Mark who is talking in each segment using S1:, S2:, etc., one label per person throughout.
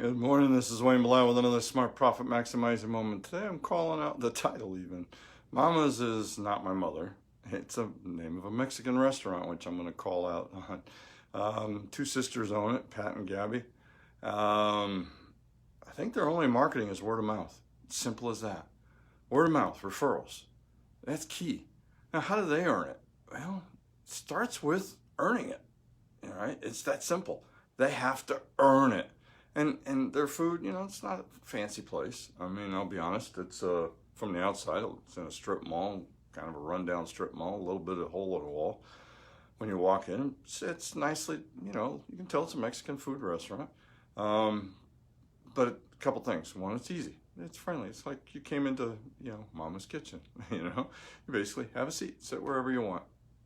S1: Good morning. This is Wayne Blau with another Smart Profit Maximizing Moment. Today I'm calling out the title even. Mama's is not my mother. It's a name of a Mexican restaurant, which I'm going to call out on. Two sisters own it, Pat and Gabby. I think their only marketing is word of mouth. Simple as that. Word of mouth, referrals. That's key. Now, how do they earn it? Well, it starts with earning it. All right? It's that simple. They have to earn it. And their food, it's not a fancy place. I mean, I'll be honest, it's from the outside, it's in a strip mall, kind of a rundown strip mall, a little bit of hole in the wall. When you walk in, it's nicely, you can tell it's a Mexican food restaurant. But a couple things. One, it's easy. It's friendly. It's like you came into, Mama's kitchen, You basically have a seat, sit wherever you want,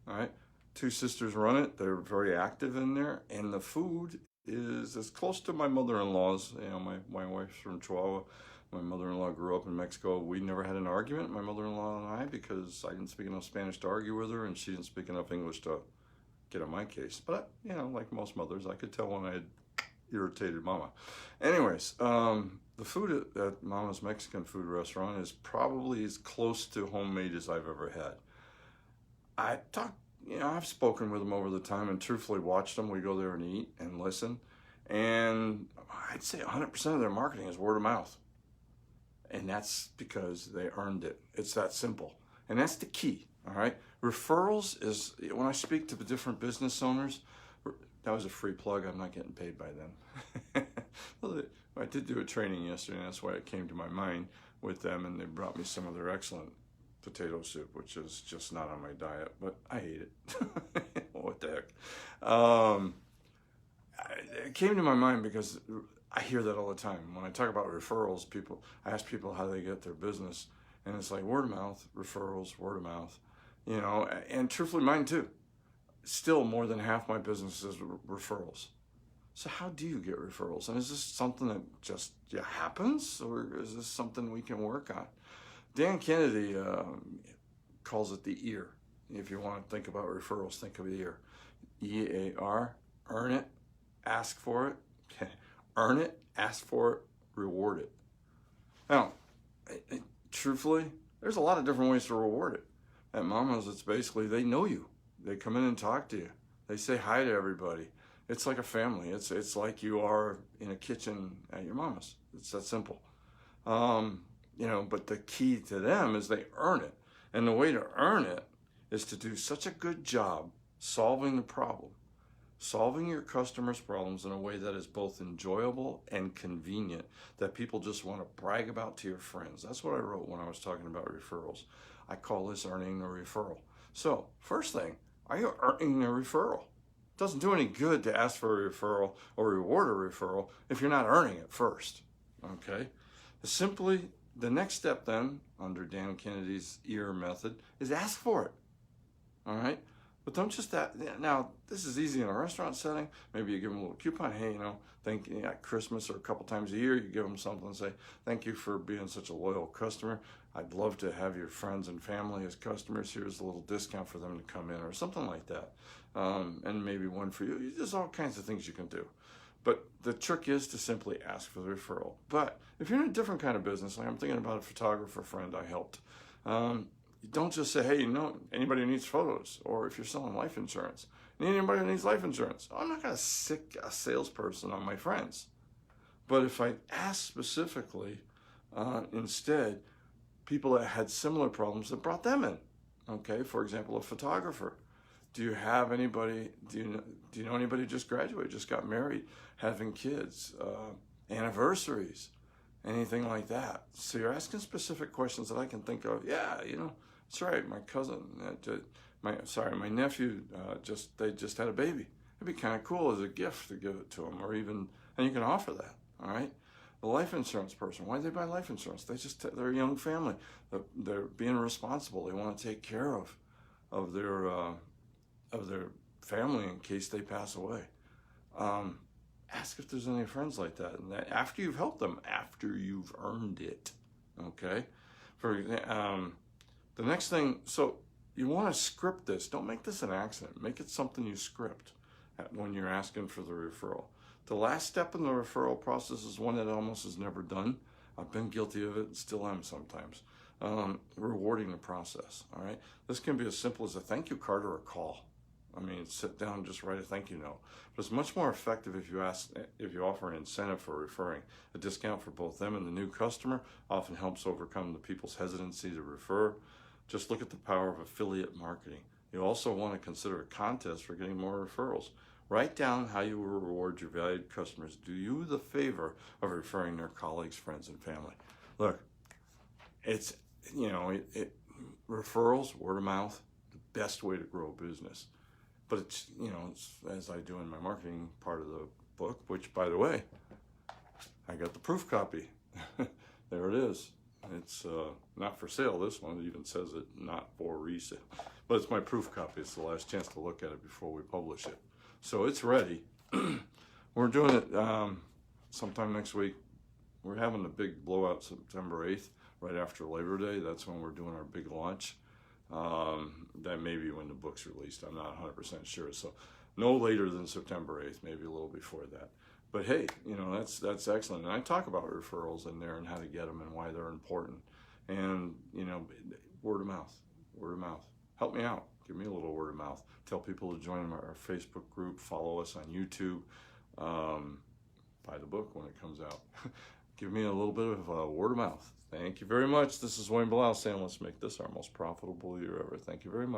S1: all right? Two sisters run it. They're very active in there, and the food is as close to my mother-in-law's. My wife's from Chihuahua. My mother-in-law grew up in Mexico. We never had an argument, my mother-in-law and I, because I didn't speak enough Spanish to argue with her, and she didn't speak enough English to get on my case. But, like most mothers, I could tell when I had irritated Mama. Anyways, the food at Mama's Mexican food restaurant is probably as close to homemade as I've ever had. I've spoken with them over the time and truthfully watched them. We go there and eat and listen. And I'd say 100% of their marketing is word of mouth. And that's because they earned it. It's that simple. And that's the key, all right? Referrals is, when I speak to the different business owners, that was a free plug. I'm not getting paid by them. Well, I did do a training yesterday, and that's why it came to my mind with them, and they brought me some of their excellent potato soup, which is just not on my diet, but I hate it. What the heck? It came to my mind because I hear that all the time. When I talk about referrals, I ask people how they get their business, and it's like word of mouth, referrals, word of mouth, and truthfully mine too. Still more than half my business is referrals. So how do you get referrals? And is this something that just happens, or is this something we can work on? Dan Kennedy calls it the ear. If you want to think about referrals, think of the ear. EAR, earn it, ask for it. Earn it, ask for it, reward it. Now, truthfully, there's a lot of different ways to reward it. At Mama's, it's basically they know you. They come in and talk to you. They say hi to everybody. It's like a family. It's like you are in a kitchen at your Mama's. It's that simple. But the key to them is they earn it. And the way to earn it is to do such a good job solving the problem, solving your customers' problems in a way that is both enjoyable and convenient, that people just want to brag about to your friends. That's what I wrote when I was talking about referrals. I call this earning a referral. So, first thing, are you earning a referral? It doesn't do any good to ask for a referral or reward a referral if you're not earning it first, okay? Simply, the next step then, under Dan Kennedy's EAR method, is ask for it, all right? But don't just that. Now, this is easy in a restaurant setting. Maybe you give them a little coupon. Hey, at Christmas or a couple times a year, you give them something and say, thank you for being such a loyal customer. I'd love to have your friends and family as customers. Here's a little discount for them to come in or something like that. And maybe one for you. There's all kinds of things you can do. But the trick is to simply ask for the referral. But if you're in a different kind of business, like I'm thinking about a photographer friend I helped, you don't just say, hey, anybody who needs photos, or if you're selling life insurance, anybody who needs life insurance. I'm not going to sick a salesperson on my friends. But if I ask specifically, instead, people that had similar problems that brought them in. Okay, for example, a photographer. Do you have anybody, do you know anybody who just graduated, just got married, having kids, anniversaries, anything like that? So you're asking specific questions that I can think of. Yeah, that's right, my cousin, my nephew, they just had a baby. It'd be kind of cool as a gift to give it to them, and you can offer that, all right? The life insurance person, why do they buy life insurance? They're a young family. They're being responsible. They want to take care of their family in case they pass away. Ask if there's any friends like that. And after you've helped them, after you've earned it, okay? The next thing, so you want to script this. Don't make this an accident. Make it something you script when you're asking for the referral. The last step in the referral process is one that almost is never done. I've been guilty of it and still am sometimes. Rewarding the process, all right? This can be as simple as a thank you card or a call. I mean, sit down and just write a thank you note. But it's much more effective if you offer an incentive for referring. A discount for both them and the new customer often helps overcome the people's hesitancy to refer. Just look at the power of affiliate marketing. You also want to consider a contest for getting more referrals. Write down how you will reward your valued customers. Do you the favor of referring their colleagues, friends, and family. Look, it's, referrals, word of mouth, the best way to grow a business. But it's, it's, as I do in my marketing part of the book, which, by the way, I got the proof copy. There it is. It's not for sale, this one. It even says it not for resale. But it's my proof copy. It's the last chance to look at it before we publish it. So it's ready. We're doing it sometime next week. We're having a big blowout September 8th, right after Labor Day. That's when we're doing our big launch. That may be when the book's released. I'm not 100% sure. So no later than September 8th, maybe a little before that. But hey, that's excellent. And I talk about referrals in there and how to get them and why they're important. And, word of mouth, word of mouth. Help me out. Give me a little word of mouth. Tell people to join our Facebook group. Follow us on YouTube. Buy the book when it comes out. Give me a little bit of word of mouth. Thank you very much. This is Wayne Bilal saying, let's make this our most profitable year ever. Thank you very much.